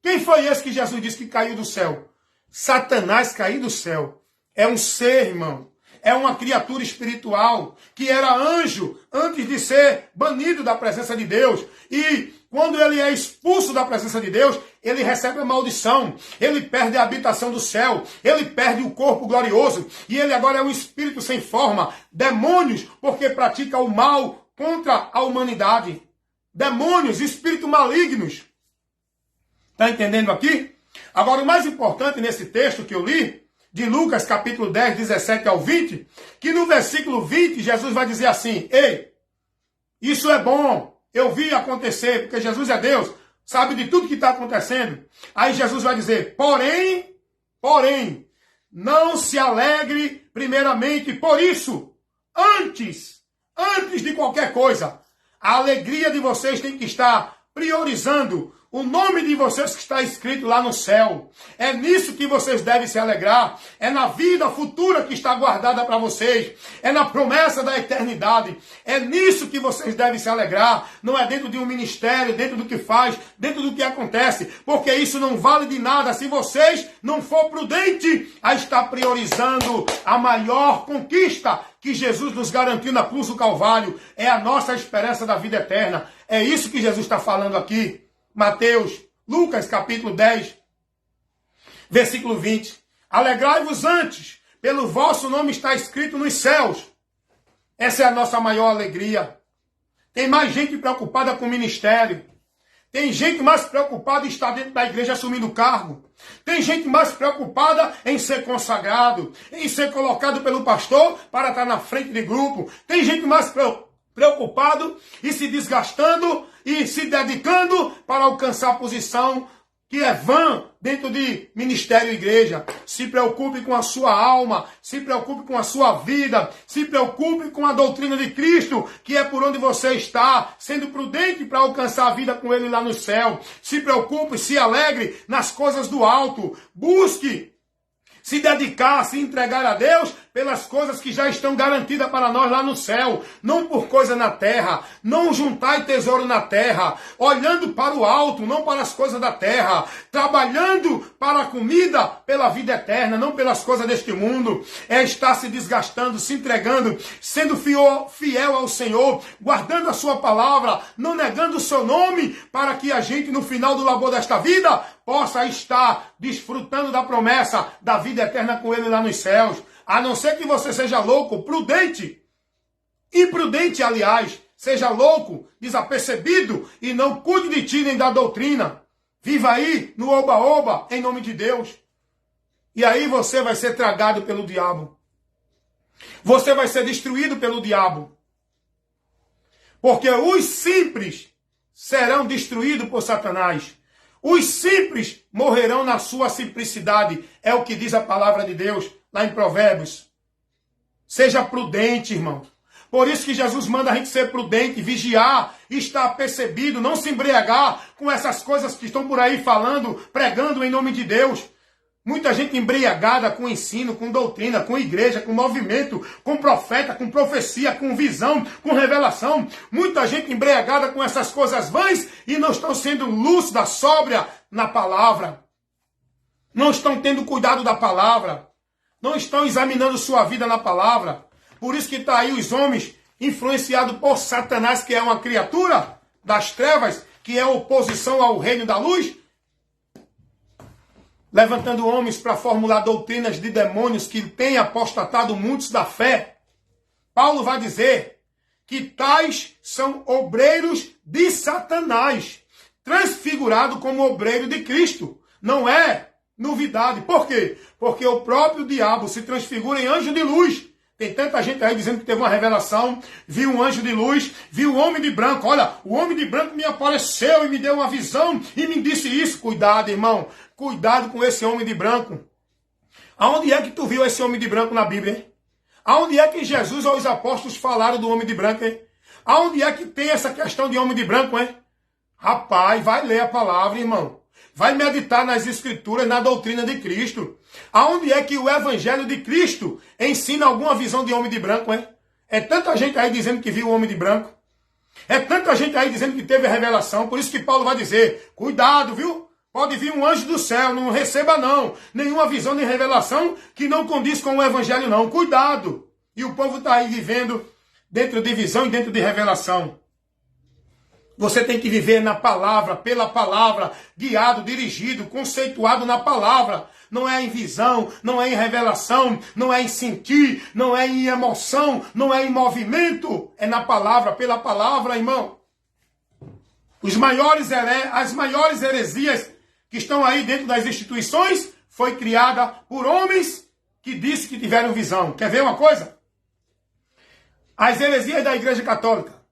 Quem foi esse que Jesus disse que caiu do céu? Satanás cair do céu. É um ser, irmão. É uma criatura espiritual que era anjo antes de ser banido da presença de Deus. E quando ele é expulso da presença de Deus, ele recebe a maldição. Ele perde a habitação do céu. Ele perde o corpo glorioso. E ele agora é um espírito sem forma. Demônios, porque pratica o mal contra a humanidade. Demônios, espíritos malignos. Está entendendo aqui? Agora, o mais importante nesse texto que eu li, de Lucas, capítulo 10, 17 ao 20, que no versículo 20, Jesus vai dizer assim, ei, isso é bom, eu vi acontecer, porque Jesus é Deus, sabe de tudo que está acontecendo. Aí Jesus vai dizer, porém, não se alegre primeiramente por isso, antes de qualquer coisa, a alegria de vocês tem que estar priorizando o nome de vocês que está escrito lá no céu. É nisso que vocês devem se alegrar. É na vida futura que está guardada para vocês. É na promessa da eternidade. É nisso que vocês devem se alegrar. Não é dentro de um ministério, dentro do que faz, dentro do que acontece. Porque isso não vale de nada se vocês não for prudente a estar priorizando a maior conquista que Jesus nos garantiu na cruz do Calvário. É a nossa esperança da vida eterna. É isso que Jesus está falando aqui. Lucas capítulo 10, versículo 20. Alegrai-vos antes, pelo vosso nome está escrito nos céus. Essa é a nossa maior alegria. Tem mais gente preocupada com o ministério. Tem gente mais preocupada em estar dentro da igreja assumindo cargo. Tem gente mais preocupada em ser consagrado, em ser colocado pelo pastor para estar na frente de grupo. Tem gente mais preocupado e se desgastando e se dedicando para alcançar a posição que é vã dentro de ministério e igreja. Se preocupe com a sua alma, se preocupe com a sua vida, se preocupe com a doutrina de Cristo, que é por onde você está, sendo prudente para alcançar a vida com Ele lá no céu. Se preocupe, se alegre nas coisas do alto, busque se dedicar, se entregar a Deus pelas coisas que já estão garantidas para nós lá no céu, não por coisa na terra. Não juntai tesouro na terra, olhando para o alto, não para as coisas da terra, trabalhando para a comida pela vida eterna, não pelas coisas deste mundo. É estar se desgastando, se entregando, sendo fiel ao Senhor, guardando a sua palavra, não negando o seu nome, para que a gente no final do labor desta vida possa estar desfrutando da promessa da vida eterna com Ele lá nos céus. A não ser que você seja louco, prudente, imprudente, aliás, seja louco, desapercebido e não cuide de ti nem da doutrina. Viva aí no oba-oba, em nome de Deus. E aí você vai ser tragado pelo diabo. Você vai ser destruído pelo diabo. Porque os simples serão destruídos por Satanás. Os simples morrerão na sua simplicidade. É o que diz a palavra de Deus lá em Provérbios. Seja prudente, irmão. Por isso que Jesus manda a gente ser prudente, vigiar, estar percebido, não se embriagar com essas coisas que estão por aí falando, pregando em nome de Deus. Muita gente embriagada com ensino, com doutrina, com igreja, com movimento, com profeta, com profecia, com visão, com revelação. Muita gente embriagada com essas coisas vãs e não estão sendo lúcida, sóbria na palavra. Não estão tendo cuidado da palavra. Não estão examinando sua vida na palavra. Por isso que está aí os homens influenciados por Satanás, que é uma criatura das trevas, que é oposição ao reino da luz, levantando homens para formular doutrinas de demônios que têm apostatado muitos da fé. Paulo vai dizer que tais são obreiros de Satanás, transfigurado como obreiro de Cristo. Não é novidade. Por quê? Porque o próprio diabo se transfigura em anjo de luz. Tem tanta gente aí dizendo que teve uma revelação, viu um anjo de luz, viu o homem de branco. Olha, o homem de branco me apareceu e me deu uma visão e me disse isso. Cuidado, irmão. Cuidado com esse homem de branco. Aonde é que tu viu esse homem de branco na Bíblia, hein? Aonde é que Jesus ou os apóstolos falaram do homem de branco, hein? Aonde é que tem essa questão de homem de branco, hein? Rapaz, vai ler a palavra, irmão. Vai meditar nas escrituras, na doutrina de Cristo. Aonde é que o evangelho de Cristo ensina alguma visão de homem de branco, hein? É tanta gente aí dizendo que viu o homem de branco. É tanta gente aí dizendo que teve a revelação. Por isso que Paulo vai dizer, cuidado, viu? Pode vir um anjo do céu, não receba não. Nenhuma visão nem revelação que não condiz com o evangelho não. Cuidado. E o povo está aí vivendo dentro de visão e dentro de revelação. Você tem que viver na palavra, pela palavra, guiado, dirigido, conceituado na palavra. Não é em visão, não é em revelação, não é em sentir, não é em emoção, não é em movimento. É na palavra, pela palavra, irmão. As maiores heresias que estão aí dentro das instituições foi criada por homens que disse que tiveram visão. Quer ver uma coisa? As heresias da Igreja Católica.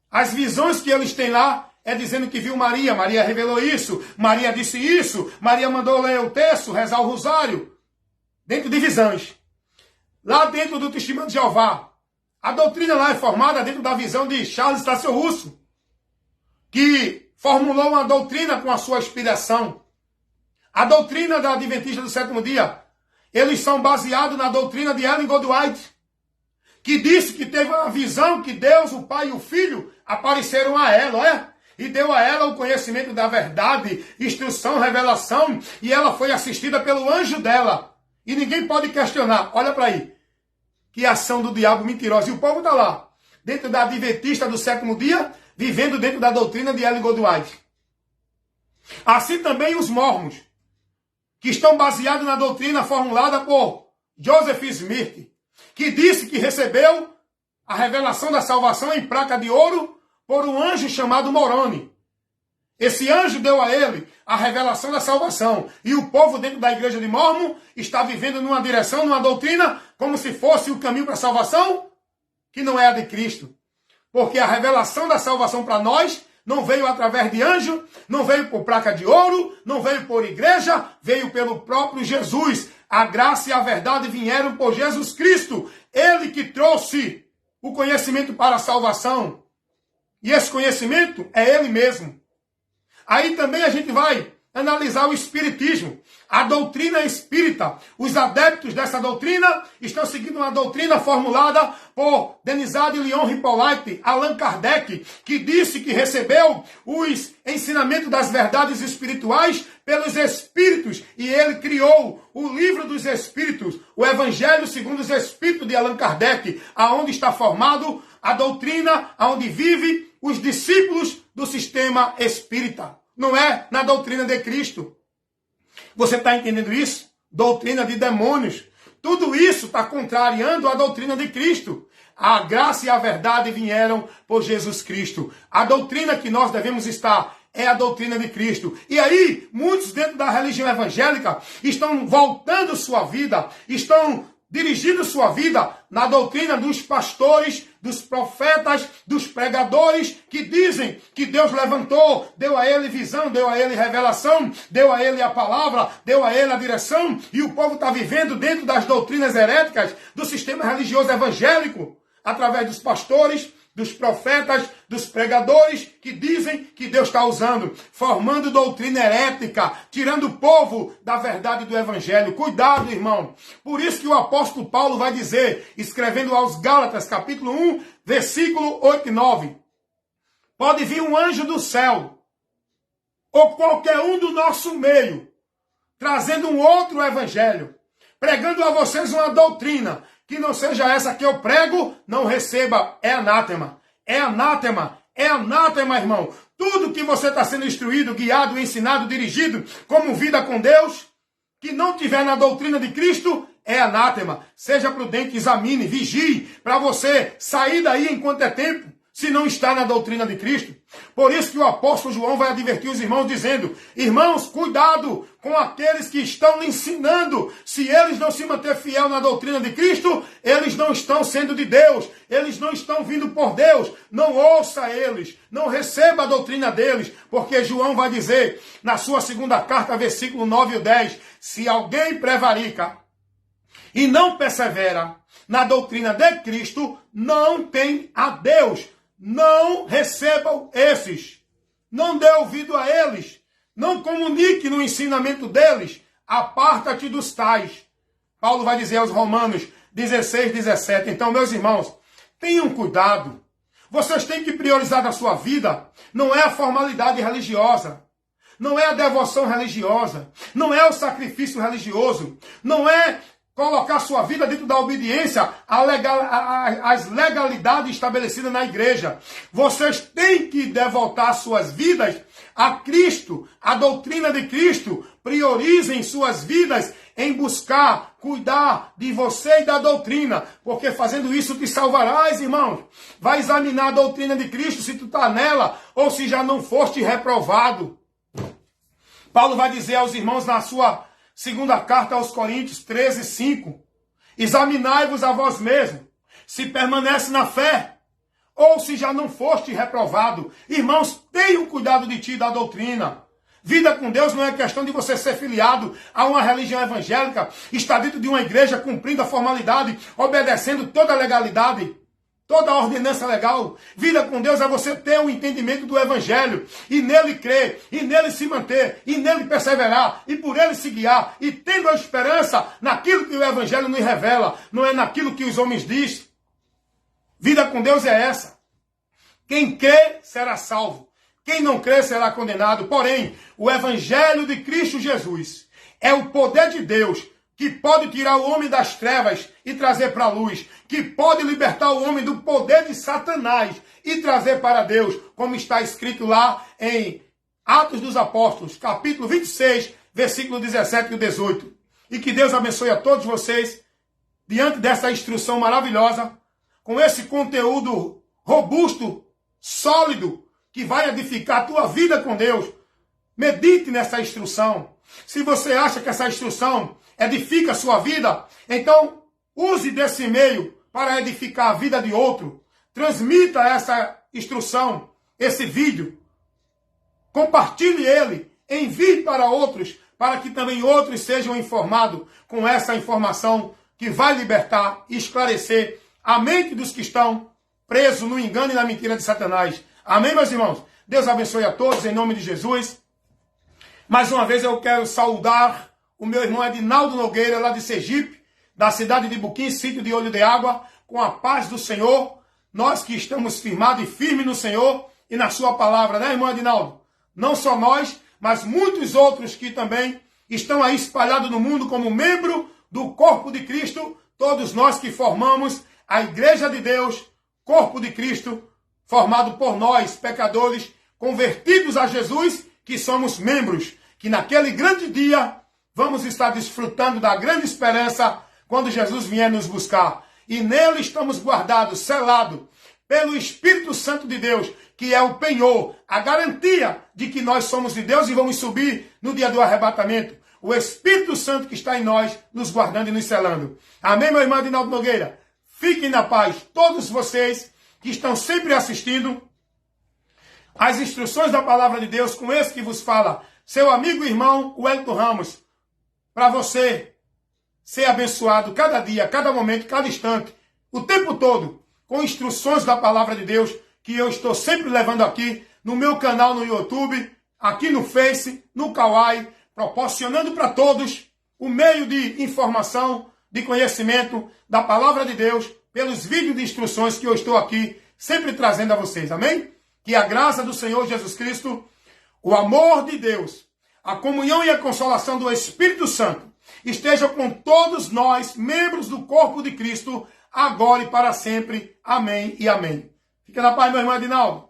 As visões que eles têm lá é dizendo que viu Maria. Maria revelou isso. Maria disse isso. Maria mandou ler o texto, rezar o rosário. Dentro de visões. Lá dentro do Testemunho de Jeová. A doutrina lá é formada dentro da visão de Charles Tasso Russo, que formulou uma doutrina com a sua inspiração. A doutrina da Adventista do Sétimo Dia. Eles são baseados na doutrina de Ellen Goldwhite, que disse que teve uma visão que Deus, o Pai e o Filho apareceram a ela, e deu a ela o conhecimento da verdade, instrução, revelação, e ela foi assistida pelo anjo dela. E ninguém pode questionar. Olha para aí. Que ação do diabo mentirosa. E o povo está lá, dentro da Adventista do Sétimo Dia, vivendo dentro da doutrina de Ellen Goldwhite. Assim também os mormons, que estão baseados na doutrina formulada por Joseph Smith, que disse que recebeu a revelação da salvação em placa de ouro por um anjo chamado Moroni. Esse anjo deu a ele a revelação da salvação. E o povo dentro da igreja de Mormon está vivendo numa direção, numa doutrina, como se fosse o caminho para a salvação, que não é a de Cristo. Porque a revelação da salvação para nós não veio através de anjo, não veio por placa de ouro, não veio por igreja, veio pelo próprio Jesus. A graça e a verdade vieram por Jesus Cristo. Ele que trouxe o conhecimento para a salvação. E esse conhecimento é Ele mesmo. Aí também a gente vai analisar o espiritismo. A doutrina espírita. Os adeptos dessa doutrina estão seguindo uma doutrina formulada por Denizade Leon Hippolyte, Allan Kardec, que disse que recebeu os ensinamentos das verdades espirituais pelos espíritos, e ele criou o livro dos espíritos, o Evangelho segundo os Espíritos de Allan Kardec, aonde está formado a doutrina, aonde vive os discípulos do sistema espírita. Não é na doutrina de Cristo. Você está entendendo isso? Doutrina de demônios. Tudo isso está contrariando a doutrina de Cristo. A graça e a verdade vieram por Jesus Cristo. A doutrina que nós devemos estar é a doutrina de Cristo. E aí, muitos dentro da religião evangélica estão voltando sua vida, estão dirigindo sua vida na doutrina dos pastores, dos profetas, dos pregadores, que dizem que Deus levantou, deu a ele visão, deu a ele revelação, deu a ele a palavra, deu a ele a direção, e o povo está vivendo dentro das doutrinas heréticas do sistema religioso evangélico. através dos pastores, dos profetas, dos pregadores que dizem que Deus está usando, formando doutrina herética, tirando o povo da verdade do evangelho. Cuidado, irmão. Por isso que o apóstolo Paulo vai dizer, escrevendo aos Gálatas, capítulo 1, versículo 8 e 9. Pode vir um anjo do céu, ou qualquer um do nosso meio, trazendo um outro evangelho, pregando a vocês uma doutrina que não seja essa que eu prego, não receba. É anátema. É anátema. É anátema, irmão. Tudo que você está sendo instruído, guiado, ensinado, dirigido como vida com Deus, que não tiver na doutrina de Cristo, é anátema. Seja prudente, examine, vigie, para você sair daí enquanto é tempo, se não está na doutrina de Cristo. Por isso que o apóstolo João vai advertir os irmãos dizendo, irmãos, cuidado com aqueles que estão lhe ensinando. Se eles não se manter fiel na doutrina de Cristo, eles não estão sendo de Deus. Eles não estão vindo por Deus. Não ouça eles. Não receba a doutrina deles. Porque João vai dizer, na sua segunda carta, versículo 9 e 10, se alguém prevarica e não persevera na doutrina de Cristo, não tem a Deus. Não recebam esses. Não dê ouvido a eles. Não comunique no ensinamento deles. Aparta-te dos tais. Paulo vai dizer aos Romanos 16, 17. Então, meus irmãos, tenham cuidado. Vocês têm que priorizar na sua vida. Não é a formalidade religiosa. Não é a devoção religiosa. Não é o sacrifício religioso. Não é colocar sua vida dentro da obediência às legalidades estabelecidas na igreja. Vocês têm que devotar suas vidas a Cristo, a doutrina de Cristo. Priorizem suas vidas em buscar, cuidar de você e da doutrina, porque fazendo isso te salvarás, irmãos. Vai examinar a doutrina de Cristo, se tu está nela, ou se já não foste reprovado. Paulo vai dizer aos irmãos na sua segunda carta aos Coríntios 13, 5. Examinai-vos a vós mesmos, se permanece na fé, ou se já não foste reprovado. Irmãos, tenham cuidado de ti e da doutrina. Vida com Deus não é questão de você ser filiado a uma religião evangélica, estar dentro de uma igreja cumprindo a formalidade, obedecendo toda a legalidade, toda a ordenança legal. Vida com Deus é você ter o entendimento do evangelho, e nele crer, e nele se manter, e nele perseverar, e por ele se guiar, e tendo a esperança naquilo que o evangelho nos revela, não é naquilo que os homens dizem. Vida com Deus é essa. Quem crê será salvo. Quem não crê será condenado. Porém, o evangelho de Cristo Jesus é o poder de Deus que pode tirar o homem das trevas e trazer para a luz, que pode libertar o homem do poder de Satanás e trazer para Deus, como está escrito lá em Atos dos Apóstolos, capítulo 26, versículo 17 e 18. E que Deus abençoe a todos vocês, diante dessa instrução maravilhosa, com esse conteúdo robusto, sólido, que vai edificar a tua vida com Deus. Medite nessa instrução. Se você acha que essa instrução edifica a sua vida, então use desse meio para edificar a vida de outro. Transmita essa instrução, esse vídeo. Compartilhe ele. Envie para outros, para que também outros sejam informados com essa informação que vai libertar e esclarecer a mente dos que estão presos no engano e na mentira de Satanás. Amém, meus irmãos? Deus abençoe a todos, em nome de Jesus. Mais uma vez eu quero saudar o meu irmão Edinaldo Nogueira, lá de Sergipe, da cidade de Buquim, sítio de Olho de Água, com a paz do Senhor. Nós que estamos firmados e firmes no Senhor e na sua palavra, né, irmão Edinaldo? Não só nós, mas muitos outros que também estão aí espalhados no mundo como membro do corpo de Cristo, todos nós que formamos a Igreja de Deus, corpo de Cristo, formado por nós, pecadores, convertidos a Jesus, que somos membros, que naquele grande dia vamos estar desfrutando da grande esperança quando Jesus vier nos buscar. E nele estamos guardados, selados, pelo Espírito Santo de Deus, que é o penhor, a garantia de que nós somos de Deus e vamos subir no dia do arrebatamento. O Espírito Santo que está em nós, nos guardando e nos selando. Amém, meu irmão Edinaldo Nogueira? Fiquem na paz, todos vocês que estão sempre assistindo as instruções da palavra de Deus, com esse que vos fala, seu amigo e irmão Wellington Ramos, para você ser abençoado cada dia, cada momento, cada instante, o tempo todo, com instruções da palavra de Deus, que eu estou sempre levando aqui no meu canal no YouTube, aqui no Face, no Kawaii, proporcionando para todos o meio de informação, de conhecimento da palavra de Deus, pelos vídeos de instruções que eu estou aqui sempre trazendo a vocês, amém? Que a graça do Senhor Jesus Cristo, o amor de Deus, a comunhão e a consolação do Espírito Santo esteja com todos nós, membros do corpo de Cristo, agora e para sempre. Amém e amém. Fica na paz, meu irmão Adinaldo.